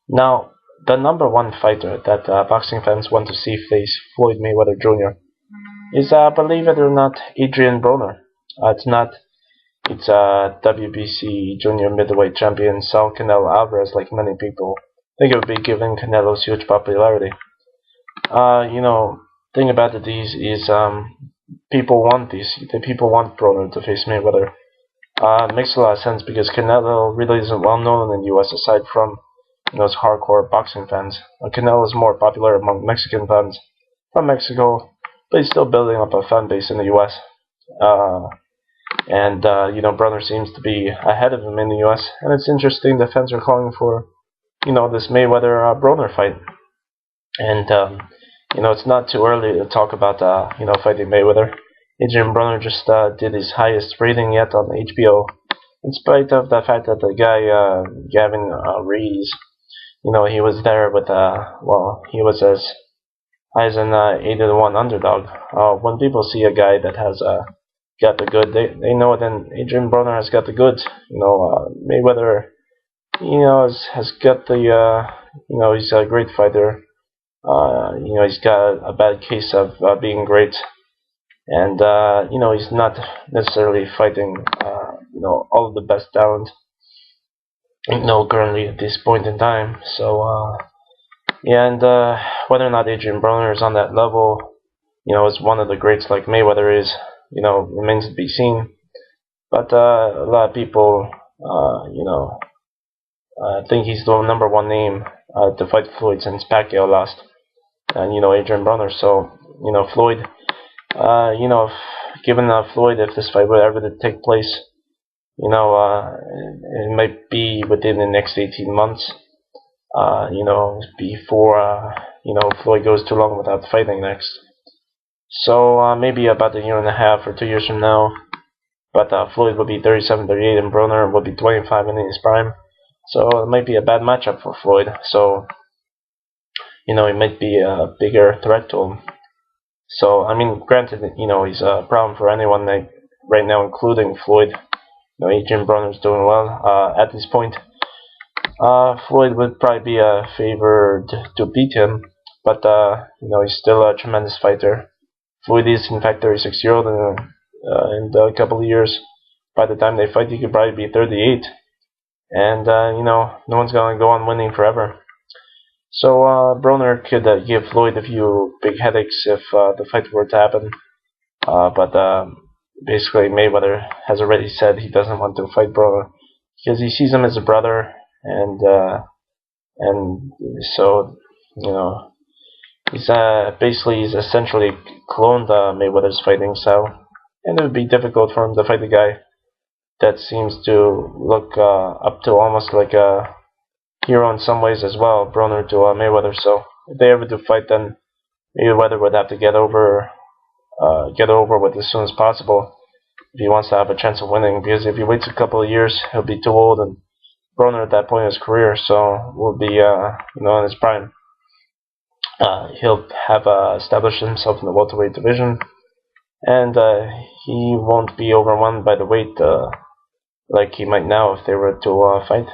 Now, the number one fighter that boxing fans want to see face Floyd Mayweather Jr. is, believe it or not, Adrian Broner. It's not. It's WBC junior middleweight champion Saul Canelo Alvarez, like many people think it would be giving Canelo's huge popularity. You know, thing about it is people want these. The people want Broner to face Mayweather. It makes a lot of sense because Canelo really isn't well known in the U.S. aside from those hardcore boxing fans. Canelo is more popular among Mexican fans from Mexico, but he's still building up a fan base in the U.S. Broner seems to be ahead of him in the U.S. And it's interesting the fans are calling for this Mayweather Broner fight. And it's not too early to talk about fighting Mayweather. Adrian Broner just did his highest rating yet on HBO, in spite of the fact that the guy Gavin Rees, he was there with he was as high as an 8-1 underdog. When people see a guy that has got the good, they know then Adrian Broner has got the goods. Mayweather, has got the he's a great fighter. He's got a bad case of being great, and he's not necessarily fighting all of the best talent. Currently at this point in time. So whether or not Adrian Broner is on that level, is one of the greats like Mayweather is, remains to be seen. But a lot of people, think he's the number one name to fight Floyd since Pacquiao lost, and Adrian Broner. So Floyd, given Floyd, if this fight were ever to take place, it might be within the next 18 months. Before Floyd goes too long without fighting next. So maybe about a year and a half or 2 years from now. But Floyd will be 37, 38, and Broner will be 25 in his prime. So it might be a bad matchup for Floyd. So it might be a bigger threat to him. So granted, he's a problem for anyone right now, including Floyd. Adrian Broner's doing well at this point. Floyd would probably be favored to beat him, but he's still a tremendous fighter. Floyd is in fact 36-year-old, and in a couple of years, by the time they fight, he could probably be 38, and no one's gonna go on winning forever. So Broner could give Floyd a few big headaches if the fight were to happen, but basically Mayweather has already said he doesn't want to fight Broner because he sees him as a brother. And so he's essentially cloned Mayweather's fighting style, and it would be difficult for him to fight a guy that seems to look up to almost like a hero in some ways as well, Broner to Mayweather. So if they ever do fight, then Mayweather would have to get over with as soon as possible if he wants to have a chance of winning. Because if he waits a couple of years, he'll be too old, and Broner at that point in his career, so will be in his prime. He'll have established himself in the welterweight division, and he won't be overwhelmed by the weight like he might now if they were to fight.